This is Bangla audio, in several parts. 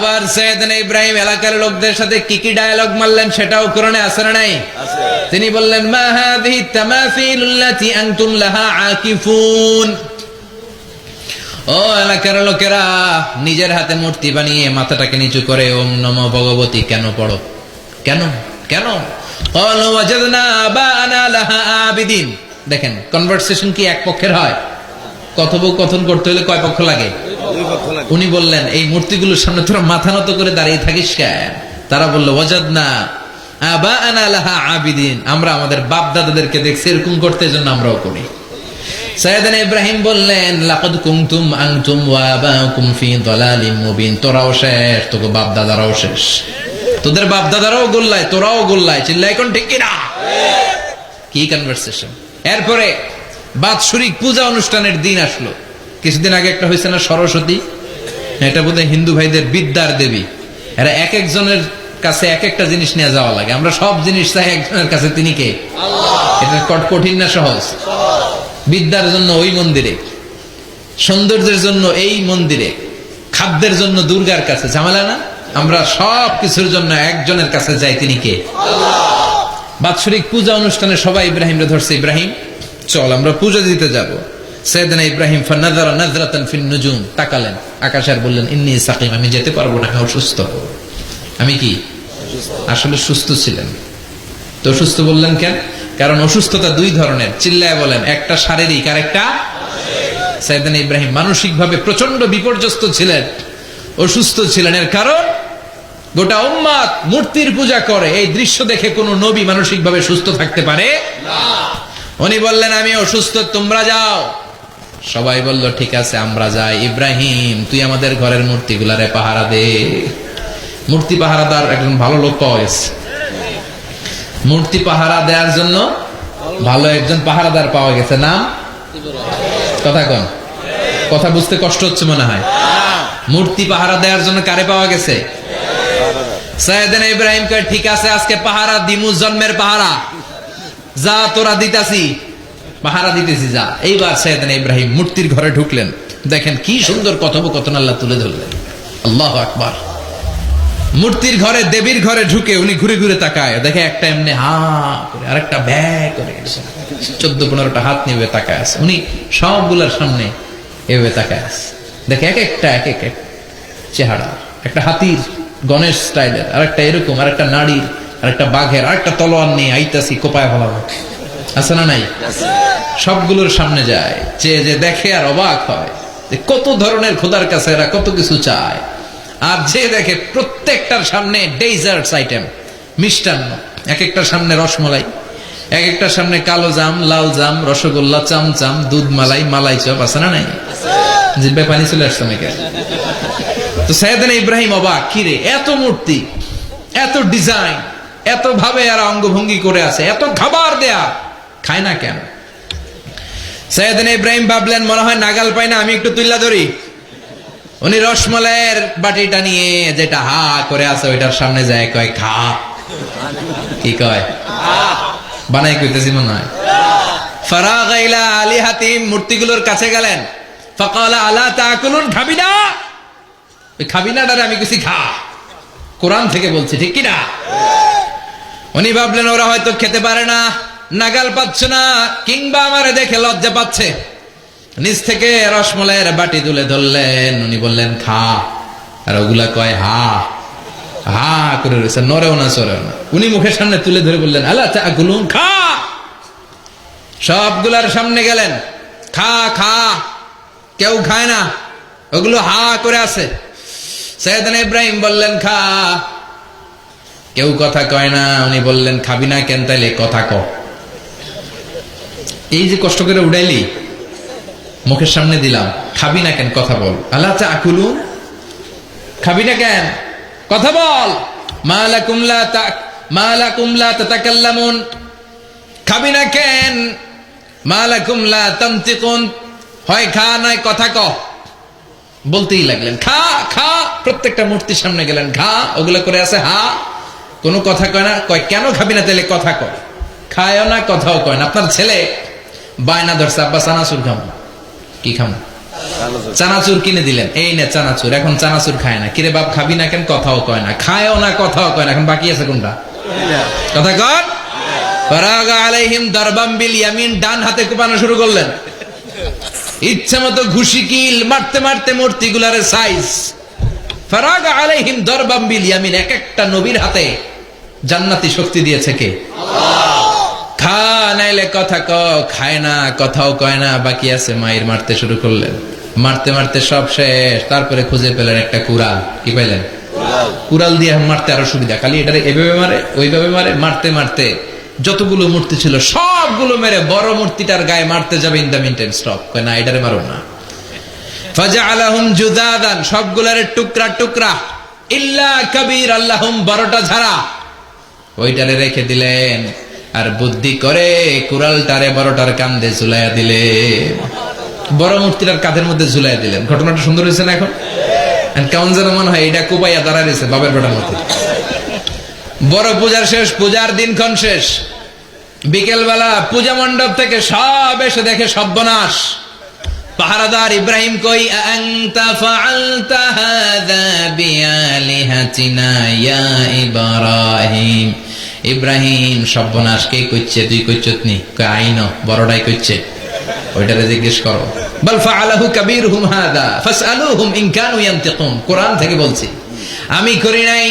আবার সাইয়েদনা ইব্রাহিম এলাকার লোকদের সাথে কি কি ডায়ালগ মারলেন সেটাও কোরআনে আছে না নাই? তিনি বললেন, মা হাযিহি তামাসিলুল্লাতী আনতুম লাহা আকিফুন। ও এলাকার লোকেরা, নিজের হাতে মূর্তি বানিয়ে মাথাটাকে নিচু করে ওম নমো ভগবতী কেন পড়ো? কেন কেন? ক্বালু ওয়াজাদনা আবানা লাহা আবিদিন। দেখেন, কনভারসেশন কি এক পক্ষের হয়? কথোপকথন করতে হলে কয় পক্ষ লাগে? উনি বললেন, এই মূর্তিগুলোর সামনে তোরা মাথা নত করে দাঁড়িয়ে থাকিস কেন? তারা বললো, ওয়াজাদনা আবানা লাহা আবিদিন, আমরা আমাদের বাপ দাদাদেরকে দেখছি এরকম করতে, জন্য আমরাও করি। সাইয়েদনা ইব্রাহিম বললেন, লাকাদ কুনতুম আনতুম ওয়া আবাউকুম ফি দালালিম মুবিন। তোরাও শেষ, তোকে বাপ দাদারাও শেষ, তোদের বাপ দাদারাও গোল্লায়, তোরাও গোল্লায়। চিল্লাই কোন ঠিক কিনা? কি কনভারসেশন! এরপরে বাৎসরিক পূজা অনুষ্ঠানের দিন আসলো। কিছুদিন আগে একটা হয়েছে না, সরস্বতী? এটা বোধহয় হিন্দু ভাইদের বিদ্যার দেবী। এরা এক একজনের কাছে এক একটা জিনিস নিয়ে যাওয়া লাগে। আমরা সব জিনিস চাই একজনের কাছে, তিনি কে? আল্লাহ। এটা কঠিন না সহজ? বিদ্যার জন্য ওই মন্দিরে, সৌন্দর্যের জন্য এই মন্দিরে, খাদ্যের জন্য দুর্গার কাছে, ঝামেলা না? আমরা সব কিছুর জন্য একজনের কাছে যাই, তিনি কে? আল্লাহ। বাৎসরিক পূজা অনুষ্ঠানে সবাই ইব্রাহিমরে ধরছে, ইব্রাহিম চল আমরা পূজা দিতে যাব। সাইয়েদনা ইব্রাহিম ফানাযারা নাযরাতান ফিন নুজুম, তাকালেন আকাশে আর বললেন, ইন্নী সাকিম, আমি যেতে পারবো না, আমি অসুস্থ। আমি কি? আসলে সুস্থ ছিলেন তো। অসুস্থ বললেন কেন? কারণ অসুস্থতা দুই ধরনের। চিল্লায় বলেন, একটা শারীরিক আর একটা। সাইয়েদনা ইব্রাহিম মানসিকভাবে প্রচন্ড বিপর্যস্ত ছিলেন, অসুস্থ ছিলেন। এর কারণ গোটা উম্মাত মূর্তির পূজা করে, এই দৃশ্য দেখে কোন নবী মানসিকভাবে সুস্থ থাকতে পারে না। উনি বললেন, আমি অসুস্থ, তোমরা যাও। সবাই বলল, ঠিক আছে আমরা যাই। ইব্রাহিম, তুই আমাদের ঘরের মূর্তিগুলারে পাহারা দে। মূর্তি পাহারাদার একজন ভালো লোক পাওয়া গেছে। মূর্তি পাহারা দেওয়ার জন্য ভালো একজন পাহারাদার পাওয়া গেছে। নাম? কথা কন, কথা বুঝতে কষ্ট হচ্ছে মনে হয়। মূর্তি পাহারা দেওয়ার জন্য কারে পাওয়া গেছে? সাইয়েদনা ইব্রাহিম কয়, ঠিক আছে আজকে পাহারা দিমু, জন্মের পাহারা। যা তোরা দিতাছি, পাহারা দিতেছি, যা। এইবার সাইয়েদনা ইব্রাহিম মূর্তির ঘরে ঢুকলেন। দেখেন কি সুন্দর কথোপকথন আল্লাহ তুলে ধরলেন। আল্লাহু আকবার। মূর্তির ঘরে, দেবীর ঘরে ঢুকে উনি ঘুরে ঘুরে তাকায়, দেখে একটা এমনি হা করে, আরেকটা ব্যয় করে, 14-15টা হাত নিয়ে তাকায় আছে। উনি সবগুলার সামনে এভাবে তাকায় আছে। দেখে এক একটা এক এক চেহারা, একটা হাতির গণেশ স্টাইলের, আরেকটা এরকম, আরেকটা নারীর, আরেকটা বাঘের, আরেকটা তলোয়ার নিয়ে আইতাছি কোপায় ফেলাবো, আছে না নাই? সবগুলোর সামনে যায়, যে দেখে আর অবাক হয় যে কত ধরনের খোদার কাছে এরা কত কিছু চায়। আর যে দেখে প্রত্যেকটার সামনে ডেজার্টস আইটেম, মিষ্টান্ন, এক একটার সামনে রসমলাই, এক একটার সামনে কালো জাম, লাল জাম, রসগোল্লা, চামচাম, দুধ মালাই, মালাই চপ, আছে না নাই? জিব্বায় পানি চলে আসছে নাকি? তো সাইয়েদনা ইব্রাহিম অবাক, কিরে এত মূর্তি, এত ডিজাইন, এত ভাবে আর অঙ্গভঙ্গি করে আছে, এত খাবার দেয়া, খায় না কেন? সাইয়েদনা ইব্রাহিম ভাবলেন, মনে হয় নাগাল পাই না, আমি একটু তুল্লা ধরি। উনি রসমলাইয়ের বাটিটা নিয়ে, যেটা হা করে আছে ওইটার সামনে যায়, কয় খা। কি কয়? বানাই কইতেছি মনে হয়। ফারাগা ইলা আলিহাতিম, মূর্তিগুলোর কাছে গেলেন। ফাকালা আলা তাকুলুন, খাবি না? ওই খাবি না দাঁড়া, আমি কিছু খা, কোরআন থেকে বলছি, ঠিক কিনা? উনি ভাবলেন ওরা হয়তো খেতে পারে না, নাগাল পাচ্ছে না, কিংবা আমারে দেখে লজ্জা পাচ্ছে। নিচ থেকে রসমলাইয়ের বাটি তুলে ধরলেন। উনি বললেন খা, আর ওগুলা কয় হা হা করে রয়েছে, নড়েও না চড়েও না। উনি মুখের সামনে তুলে ধরে বললেন, আলা তাকুলুন, খা। সবগুলার সামনে গেলেন, খা খা। কেউ খায় না, ওগুলো হা করে আছে। সাইয়েদনা ইব্রাহিম বললেন খা, কেউ কথা কয় না। উনি বললেন, খাবি না কেন? তাইলে কথা ক। এই যে কষ্ট করে উড়াইলি, মুখের সামনে দিলাম, খাবি না কেন? কথা বল। আল্লাহ তাকুলুন, খাবি না কেন? কথা বল। মা লাকুম লা তাতাকাল্লামুন, খাবি না কেন? মা লাকুম লা তানতিকুন, হয় খা নয় কথা ক। বলতেই লাগলেন খা খা। প্রত্যেকটা মূর্তির সামনে গেলেন, খা। ওগুলো করে আছে হা, কোনো কথা কয় না। কয় কেন খাবি না? তাহলে কথা কয়। খায়ও না, কথাও কয় না। আপনার ছেলে বায়না ধরছে, আব্বা চানাচুর খাবো। কি খাবো? চানাচুর কিনে দিলেন, এই নে চানাচুর। এখন চানাচুর খায় না। কিরে বাপ খাবি না কেন? কথাও কয় না, খায়ও না, কথাও কয় না। এখন বাকি আছে কোনটা? কথা কন। ফারাগা আলাইহিম দারবাম বিল ইয়ামিন, ডান হাতে কোপানো শুরু করলেন। ইচ্ছা মতো ঘুষি কিল মারতে মারতে মূর্তিগুলার সাইজ। ফারাগা আলাইহিম দারবাম বিল ইয়ামিন, এক একটা নবীর হাতে জান্নাতি শক্তি দিয়েছে কে? আল্লাহ। খা নাইলে কথা ক, খায় না, কথাও কয় না, বাকি আছে। মায়ের মারতে শুরু করলেন, মারতে মারতে সব শেষ। তারপরে খুঁজে পেলেন একটা কুড়াল। কি পাইলেন? কুড়াল দিয়ে মারতে আরো সুবিধা, খালি এটারে এভাবে মারে, ওইভাবে মারে। মারতে মারতে যতগুলো মূর্তি ছিল সবগুলো মেরে বড় মূর্তিটার গায়ে মারতে যাবে, ইন দা মিনটাইম স্টপ, কয় না এটারে মারো না। ফাজআলাহুম জুদাদান, সবগুলারে টুকরা টুকরা। ইল্লা কাবীর আল্লাহুম, বড়টা ছাড়া ওইটারে রেখে দিলেন। আর বুদ্ধি করে কুড়ালটারে বড়টার কাঁধে ঝুলাইয়া দিলে, বড় মূর্তিটার কাঁধের মধ্যে ঝুলাইয়া দিলেন। ঘটনাটা সুন্দর হয়েছে না? এখন কেমন যেন মনে হয় এটা কোপাইয়া দাঁড়া রয়েছে বাবার বেটার মতো। বড় পূজার শেষ, পূজার দিনক্ষণ শেষ। বিকেল বেলা পূজা মণ্ডপ থেকে সব এসে দেখে সর্বনাশ। পাহারাদার ইব্রাহিম কই, আনতা ফাআলতা হাযা বিআলিহাতিনা ইয়া ইব্রাহিম। ইব্রাহিম, সর্বনাশ কে কইছে? তুই কইছত নি? কই আইনো, বড়টাই কইছে, ওইটারে জিজ্ঞেস করো। বাল ফাআলাহু কাবীরুহুম হাযা ফাসআলুহুম ইন কানু ইয়ানতিকুন। কোরআন থেকে বলছি, আমি করি নাই।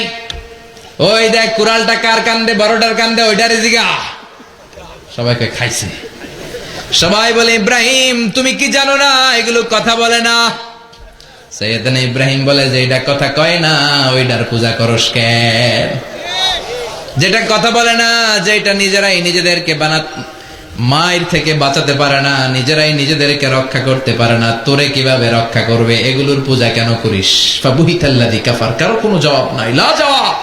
ওই দেখ কুড়ালটা কার কান্দে? বড়টার কান্দে, ওইটারে জিগা। সবাইকে খাইছে। সবাই বলে, ইব্রাহিম তুমি কি জানো না এগুলো কথা বলে না? সাইয়েদনা ইব্রাহিম বলে যে এটা কথা কয় না, ওইটার পূজা করস কেন? যেটা কথা বলে না, যেটা নিজেরাই নিজেদেরকে মায়ের থেকে বাঁচাতে পারে না, নিজেরাই নিজেদেরকে রক্ষা করতে পারে না, তোরে কিভাবে রক্ষা করবে? এগুলোর পূজা কেন করিস? ফাবুহিতাল্লাযী কাফার। কারো কোনো জবাব নাই, লা জবাব।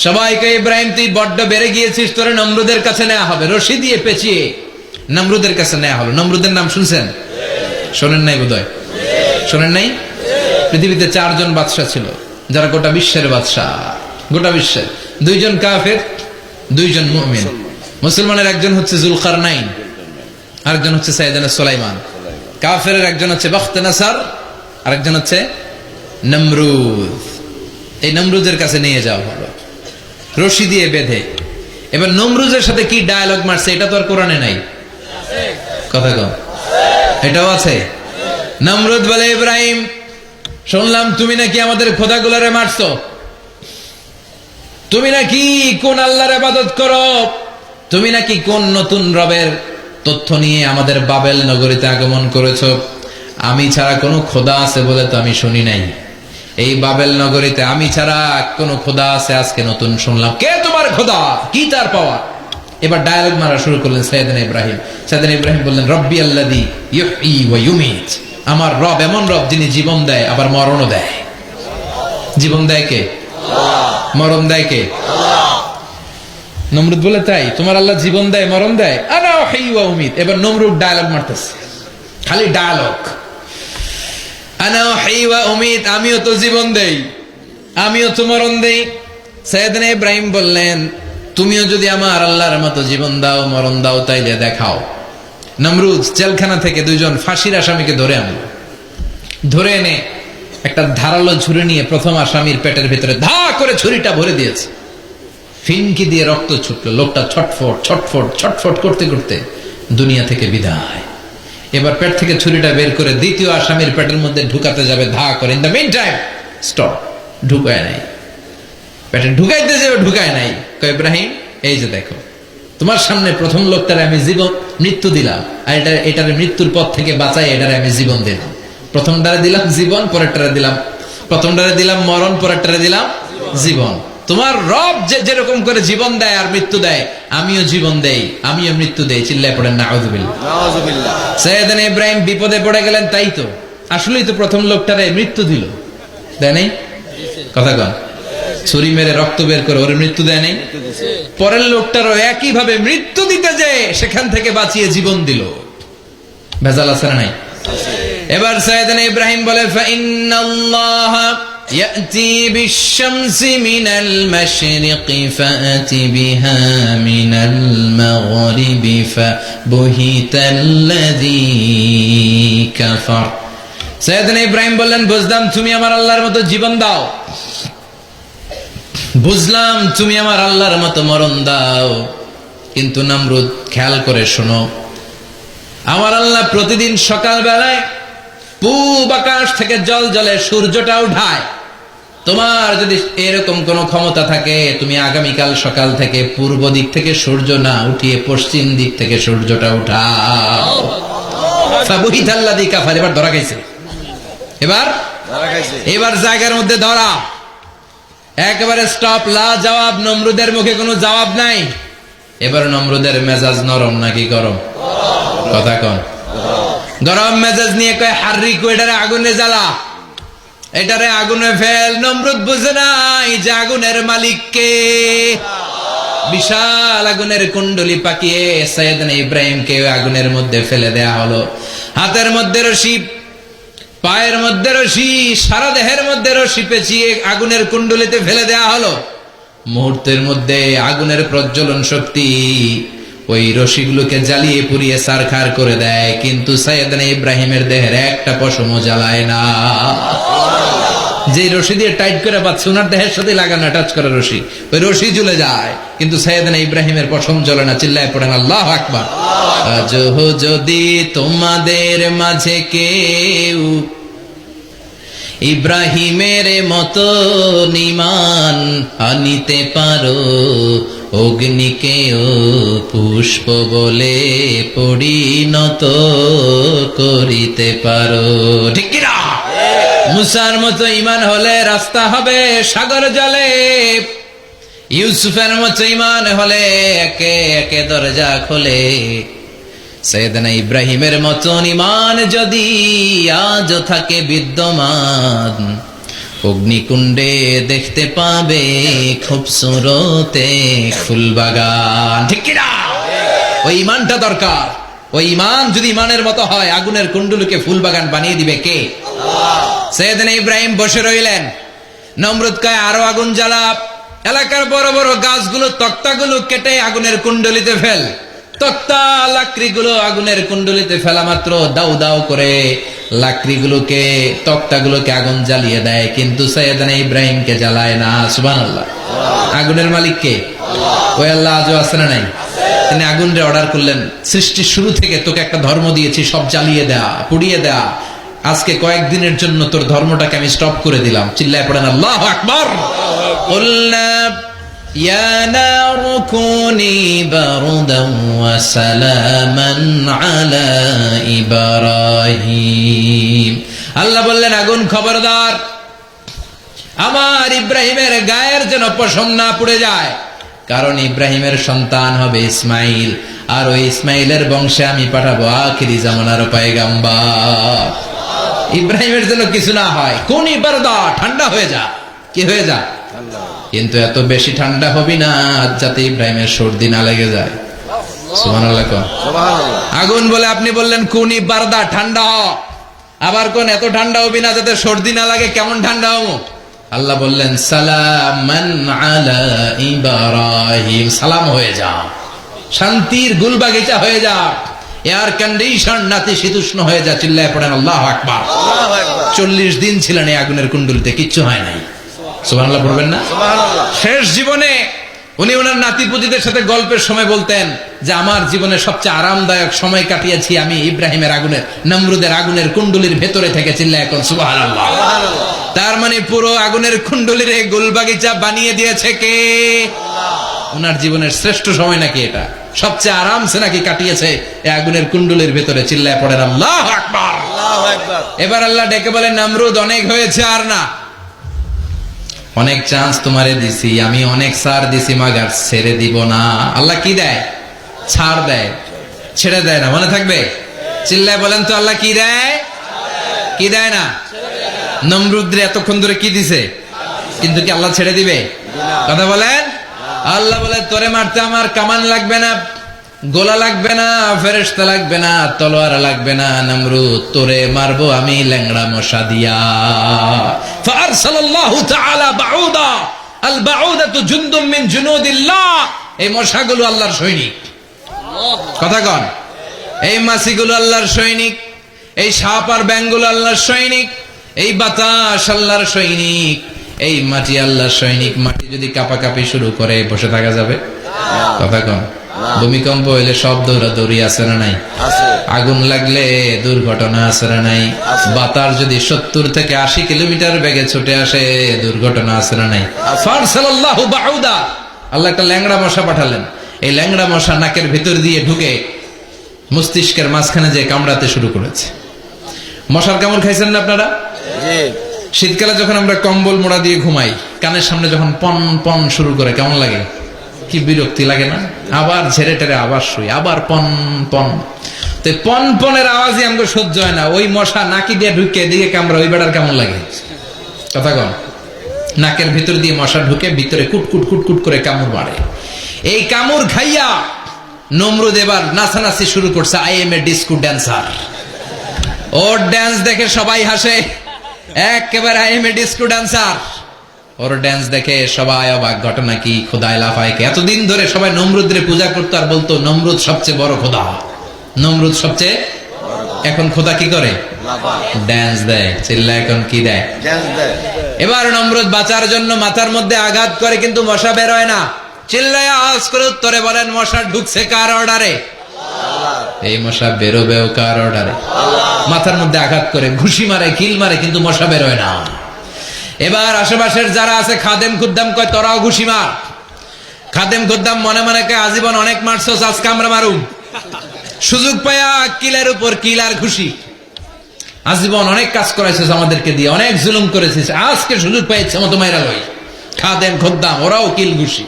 সবাইকে, ইব্রাহিম তুই বড্ড বেড়ে গিয়েছিস, তোরে নমরুদের কাছে নেওয়া হবে। রশি দিয়ে পেঁচিয়ে নমরুদের কাছে নেওয়া হলো। নমরুদের নাম শুনছেন? শোনেন নাই বোধহয়? শোনেন নাই? পৃথিবীতে 4 জন বাদশা ছিল, যারা গোটা বিশ্বের বাদশা। গোটা বিশ্বের 2 জন কাফের, 2 জন মুমিন। মুসলমানের একজন হচ্ছে জুলকারনাইন, আরেকজন হচ্ছে সাইয়েদনা সুলাইমান। কাফেরের একজন হচ্ছে বখতনাসার, আরেকজন হচ্ছে নমরুদ। এই নমরুদের কাছে নিয়ে যাওয়া হলো রশি দিয়ে বেঁধে। এবার নমরুদের সাথে কি ডায়ালগ মারছে এটা তো আর কোরআনে নাই। কথা কম, এটাও আছে। নমরুদ বলে, ইব্রাহিম শুনলাম তুমি নাকি আমাদের খোদাগুলারে মারছো, তুমি নাকি কোন আল্লাহর ইবাদত করো, তুমি নাকি কোন নতুন রবের তথ্য নিয়ে আমাদের বাবেল নগরীতে আগমন করেছো। আমি ছাড়া কোনো খোদা আছে বলে তো আমি শুনি নাই। এই বাবেল নগরীতে আমি ছাড়া কোনো খোদা আছে আজকে নতুন শুনলাম। কে তোমার খোদা? কি তার পাওয়া? এবার ডায়ালগ মারা শুরু করলেন সাইয়েদনা ইব্রাহিম। সাইয়েদনা ইব্রাহিম বললেন, রব্বি আল্লাযী ইউহয়ী ওয়া ইউমীত। আমার রব এমন রব যিনি জীবন দেয় আবার মরণও দেয়। জীবন দেয় কে? আল্লাহ। মরণ দেয় কে? আল্লাহ। নমরুদ বলে, তাই তোমার আল্লাহ জীবন দেয় মরণ দেয়? আনা উহয়ী ওয়া উমীত। এবার নমরুদ ডায়ালগ মারতেছে, খালি ডায়ালগ। আনা উহয়ী ওয়া উমীত, আমিও তো জীবন দেই, আমিও তো মরণ দেই। সাইয়েদনা ইব্রাহিম বললেন, তুমিও যদি আমার আল্লাহর মতো জীবন দাও মরণ দাও তাইলে দেখাও। নমরুদ জেলখানা থেকে 2 জন ফাঁসির আসামিকে ধরে আনলো। ধরে এনে একটা ধারালো ছুরি নিয়ে প্রথম আসামির পেটের ভিতরে ধা করে ছুরিটা ভরে দিয়েছে। ফিনকি দিয়ে রক্ত ছুটলো। লোকটা ছটফট ছটফট ছটফট করতে করতে দুনিয়া থেকে বিদায়। এবার পেট থেকে ছুরিটা বের করে দ্বিতীয় আসামির পেটের মধ্যে ঢুকাতে যাবে ধা করে। In the mean time stop, ঢুকায় নাই। পেটে ঢুকাইতে যাবে, ঢুকায় নাই। কয়, ইব্রাহিম এই যে দেখো, তোমার সামনে প্রথম লোকটারে আমি মৃত্যু দিলাম, আর এটার মৃত্যুর পথ থেকে বাঁচাই এটারে আমি জীবন দিলাম। প্রথমটারে দিলাম জীবন, পরেরটারে দিলাম, প্রথমটারে দিলাম মরণ, পরেরটারে দিলাম জীবন। তোমার রব যেরকম করে জীবন দেয় আর মৃত্যু দেয়, আমিও জীবন দেই, আমিও মৃত্যু দেই। চিল্লায় পড়েন নাউযুবিল্লাহ। সাইয়েদনা ইব্রাহিম বিপদে পড়ে গেলেন। তাই তো, আসলেই তো প্রথম লোকটারে মৃত্যু দিল, দেয় নাই? কথা কন। ছুরি মেরে রক্ত বের করে ওরে মৃত্যু দেয় নাই? পরের লোকটারও একই ভাবে মৃত্যু দিতে যে সেখান থেকে বাঁচিয়ে জীবন দিল। ভেজাল আছে না নাই? এবার সাইয়েদনা ইব্রাহিম বলে, ফাইন্নাল্লাহ ইয়াতি বিশ-শামসি মিনাল মাশরিকি ফাআতি বিহা মিনাল মাগরিবি ফাবুহিতাল্লাযী কাফার। সাইয়েদনা ইব্রাহিম বললেন, বুঝলাম তুমি আমার আল্লাহর মতো জীবন দাও, বুঝলাম তুমি আমার আল্লাহর মতো মরণ দাও, কিন্তু নমরুদ খেয়াল করে শোনো, আমার আল্লাহ প্রতিদিন সকাল বেলায় পূব আকাশ থেকে জল জলে সূর্যটা উঠায়। তোমার যদি এরকম কোন ক্ষমতা থাকে, তুমি আগামীকাল সকাল থেকে পূর্ব দিক থেকে সূর্য না উঠিয়ে পশ্চিম দিক থেকে সূর্যটা উঠাও। এবার ধরা খাইছে, এবার জায়গার মধ্যে ধরা, একেবারে স্টপ, লা জবাব। নমরুদের মুখে কোনো জবাব নাই। এবার নমরুদের মেজাজ নরম নাকি গরম? কথা কন। গরম মেজাজ নিয়ে কয়, হাররিক, এটারে আগুনে জ্বালা, এটারে আগুনে ফেল। নমরুদ বুঝে নাই যে আগুনের মালিক কে। বিশাল আগুনের কুণ্ডলি পাকিয়ে সাইয়েদনা ইব্রাহিমকে আগুনের মধ্যে ফেলে দেয়া হলো। হাতের মধ্যে রশি, পায়ের মধ্যে রশি, সারা দেহের মধ্যে রশি পেঁচিয়ে আগুনের কুণ্ডলিতে ফেলে দেয়া হলো। মুহূর্তের মধ্যে আগুনের প্রজ্বলন শক্তি ওই রশিগুলোকে জ্বালিয়ে পুড়িয়ে ছারখার করে দেয়, কিন্তু সাইয়েদনা ইব্রাহিমের দেহের একটা পশমও জ্বালায় না। যে রশি দিয়ে টাইট করে বাঁধছে, ওনার দেহের সাথে লাগানো টাচ করা রশি, ওই রশি জ্বলে যায়, কিন্তু সাইয়েদনা ইব্রাহিমের পশম জ্বলে না। চিল্লায় পড়েন আল্লাহু আকবার। আজ যদি তোমাদের মাঝে কেউ ইব্রাহিমের মতো ঈমান আনিতে পারো, অগ্নিকেও পুষ্প বলে পরিণত করিতে পারো, ঠিক কিনা? মুসার মতো ঈমান হলে রাস্তা হবে সাগর জলে, ইউসুফের মতো ঈমান হলে একে একে দরজা খোলে। সাইয়েদনা ইব্রাহিমের মতন ঈমান যদি আজও থাকে বিদ্যমান, অগ্নিকুণ্ডে দেখতে পাবে খুবসুরতে ফুলবাগান, ঠিক কিনা? ওই ঈমানটা দরকার। ওই ঈমান যদি ঈমানের মতো হয়, আগুনের কুণ্ডুলকে ফুলবাগান বানিয়ে দিবে কে? সাইয়েদনা ইব্রাহিম বসে রইলেন। নমরুদ কয়, আরো আগুন জ্বালা, এলাকার বড় বড় গাছগুলো, তক্তাগুলো কেটে আগুনের কুণ্ডলিতে ফেল। তক্তা লাকড়িগুলো আগুনের কুণ্ডলিতে ফেলা মাত্র দাউ দাউ করে লাকড়িগুলোকে, তক্তাগুলোকে আগুন জ্বালিয়ে দেয়, কিন্তু সাইয়েদনা ইব্রাহিমকে জ্বালায় না। সুবহানাল্লাহ। আগুনের মালিক কে? ওই আল্লাহ আজও আছে না নাই? তিনি আগুনরে অর্ডার করলেন, সৃষ্টির শুরু থেকে তোকে একটা ধর্ম দিয়েছি, সব জ্বালিয়ে দেয়া, পুড়িয়ে দেয়া, আজকে কয়েকদিনের জন্য তোর ধর্মটাকে আমি স্টপ করে দিলাম। চিল্লায় পড়েন আল্লাহু আকবার। কুলনা ইয়া নারু কুনি বারদান ওয়া সালামান আলা ইব্রাহিম। আল্লাহ বললেন, আগুন খবরদার, আমার ইব্রাহিমের গায়ের যেন পশম না পুড়ে যায়, কারণ ইব্রাহিমের সন্তান হবে ইসমাইল, আর ওই ইসমাইলের বংশে আমি পাঠাবো আখিরি জামানার পয়গাম্বর। ইব্রাহিমের জন্য কিছু না হয়, কোন বারদা, ঠান্ডা হয়ে যা। কি হয়ে যা? কিন্তু এত বেশি ঠান্ডা হবি না যাতে ইব্রাহিমের সর্দি না লেগে যায়। সুবহানাল্লাহ। আগুন বলে আপনি বললেন কোনি বারদা, ঠান্ডা হ, আবার কোন এত ঠান্ডা হবি না যাতে সর্দি না লাগে। কেমন ঠান্ডা হবো? আল্লাহ বললেন, সালামান আলা ইব্রাহিম, সালাম হয়ে যা, শান্তির গুলবাগিচা হয়ে যা, এয়ার কন্ডিশন নাতিশীতোষ্ণ হয়ে যা। চিল্লায় পড়েন আল্লাহু আকবার। 40 দিন ছিলেন এই আগুনের কুণ্ডলিতে, কিচ্ছু হয় নাই। সুবহানাল্লাহ পড়বেন না? শেষ জীবনে উনি ওনার নাতিপুতিদের সাথে গল্পের সময় বলতেন যে আমার জীবনে সবচেয়ে আরামদায়ক সময় কাটিয়েছি আমি ইব্রাহিমের আগুনের, নমরুদের আগুনের কুণ্ডলির ভেতরে থেকে। চিল্লায় এখন সুবহানাল্লাহ। তার মানে পুরো আগুনের কুণ্ডলির এই গুলবাগিচা বানিয়ে দিয়েছে কে? ওনার জীবনের শ্রেষ্ঠ সময় নাকি এটা, সবচেয়ে আরামসে নাকি কাটিয়েছে এই আগুনের কুণ্ডলির ভেতরে। চিল্লায় পড়েন আল্লাহু আকবার। এবার আল্লাহ ডেকে বলেন, নমরুদ অনেক হয়েছে, আর না, অনেক চান্স তোমারে দিছি আমি, অনেক ছাড় দিছি, মাগার ছেড়ে দিব না। আল্লাহ কি দেয়? ছাড় দেয়, ছেড়ে দেয় না। মনে থাকবে? চিল্লায় বলেন তো, আল্লাহ কি দেয়? কি দেয় না? নমরুদরে এতক্ষণ ধরে কি দিছে, কিন্তু কি আল্লাহ ছেড়ে দিবে? কথা বলেন। আল্লাহ বলে, তোরে মারতে আমার কামান লাগবে না, গোলা লাগবে না, ফেরেশতা লাগবে না, তলোয়ার লাগবে না, নমরুদ তোরে মারবো আমি ল্যাংড়া মশা দিয়া। ফারসালাল্লাহু তাআলা বাউদা, আল বাউদাতু জুনদুম মিন জুনুদিল্লাহ। এই মশাগুলো আল্লাহর সৈনিক। কথা কন, এই মাছিগুলো আল্লাহর সৈনিক। এই সাপ আর ব্যাঙ্গুল আল্লাহর সৈনিক, এই বাতাস আল্লাহর সৈনিক, এই মাটি আল্লাহর সৈনিক। মাটি যদি কাঁপাকাঁপি শুরু করে বসে থাকা যাবে? কথা কন। ভূমিকম্প হইলে সব দৌড়াদৌড়ি আছে না নাই? আগুন লাগলে দুর্ঘটনা আছে না নাই? বাতাস যদি 70 থেকে 80 কিলোমিটার বেগে ছুটে আসে দুর্ঘটনা আছে না নাই? ফারসালাল্লাহু বাউদা, আল্লাহ একটা ল্যাংড়া মশা পাঠালেন। এই ল্যাংড়া মশা নাকের ভিতর দিয়ে ঢুকে মস্তিষ্কের মাঝখানে যে কামড়াতে শুরু করেছে। মশার কামড় খাইছেন না আপনারা? শীতকালে যখন আমরা কম্বল মোড়া দিয়ে ঘুমাই, কানের সামনে যখন পন পন শুরু করে কেমন লাগে? কি বিরক্তি লাগে না? আবার ঝেড়ে টেরে আবার শুই, আবার পন পন। তো পন পনের আওয়াজই আমাকে সহ্য হয় না। ওই মশা নাকি দিয়ে ঢুকে দিকে কামড়া, ওই বেড়ার কেমন লাগে? কথা কন। নাকের ভিতর দিয়ে মশা ঢুকে ভিতরে কুটকুট কুটকুট করে কামড় মারে। এই কামড় খাইয়া নমরুদ এবার নাচানাচি শুরু করছে। I M A disco dancer. Or dance দেখে সবাই হাসে, একেবারে I M A disco dancer. Or dance দেখে সবাই অবাক। ঘটনা কি? খোদায় লাফায়। এতদিন ধরে সবাই নমরুদরে পূজা করতো আর বলতো নমরুদ সবচেয়ে বড় খোদা, নমরুদ সবচেয়ে। এখন খোদা কি করে? ড্যান্স দেয়। চিল্লা এখন কি দেয়? এবার নমরুদ বাঁচার জন্য মাথার মধ্যে আঘাত করে, কিন্তু মশা বের হয় না। চিল্লায় আওয়াজ করে উত্তরে বলেন, মশা ঢুকছে কার অর্ডারে? এই মশা বেরোবেও কার অর্ডারে? মাথার মধ্যে আঘাত করে ঘুষি মারে, কিল মারে, কিন্তু মশা বের হয় না। এবার আশেপাশের যারা আছে খাদেম খুদ্দাম কয়, তোরাও ঘুষি মার। খাদেম খুদ্দাম মনে মনে কয়, আজীবন অনেক মারছস, আজকে আমরা মারুম। সুযোগ পায়া কিলের উপর কিল আর ঘুষি। আজীবন অনেক কাজ করাইছিস আমাদেরকে দিয়ে, অনেক জুলুম করেছিস, আজকে সুযোগ পাইছে মতো মাইরা লই। খাদেম খুদ্দাম ওরাও কিল ঘুষি।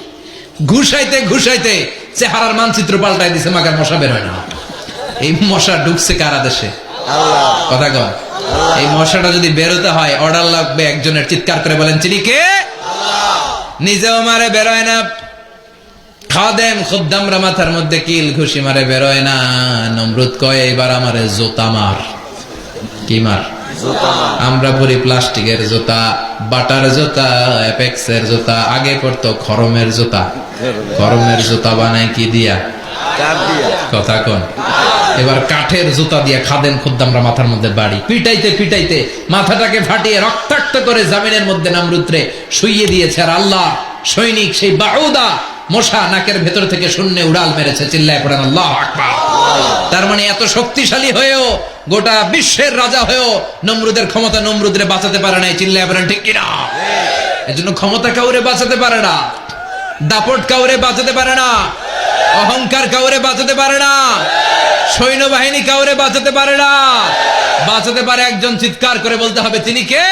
ঘুষাইতে ঘুষাইতে চেহারার মানচিত্র পাল্টাই দিছে, মাগার মশা বের হয় না। এই মশা ঢুকছে কারা দেশে? কথা কন। এই মশাটা যদি বেরোতে হয় অর্ডার লাগবে একজনের। চিৎকার করে বলেন, চিনি কে? নিজেও মারে, বেরোয় না। খাদেম খুদ্দামরা মাথার মধ্যে কিল ঘুষি মারে, বেরোয় না। নমরুদ কয়, এবার আমারে জুতা মার। কি মার? আমরা পরি প্লাস্টিকের জুতা, বাটার জুতা, অ্যাপেক্সের জুতা। আগে পড়তো খরমের জুতা। খরমের জুতা বানায় কি দিয়া? কথা কন। এবার কাঠের জুতা দিয়ে খাদেম খুদ্দামরা মাথার মধ্যে বাড়ি। পিটাইতে পিটাইতে মাথাটাকে ফাটিয়ে রক্তাক্ত করে জামিনের মধ্যে নমরুদরে শুইয়ে দিয়েছে। আর আল্লাহ সৈনিক সেই বাউদা মশা নাকের ভেতর থেকে শূন্যে উড়াল মেরেছে। চিল্লায় পড়েন আল্লাহু আকবার। তার মানে এত শক্তিশালী হয়েও, গোটা বিশ্বের রাজা হয়েও নমরুদের ক্ষমতা নমরুদরে বাঁচাতে পারে নাই। চিল্লায় পড়েন ঠিক কিনা? এজন্য ক্ষমতা কাউরে বাঁচাতে পারে না, দাপট কাউরে বাঁচাতে পারে না, অহংকার কাউরে বাঁচাতে পারে না, সৈন্যবাহিনী কাউরে বাঁচাতে পারে না। বাঁচাতে পারে একজন। চিৎকার করে বলতে হবে, তিনি কে?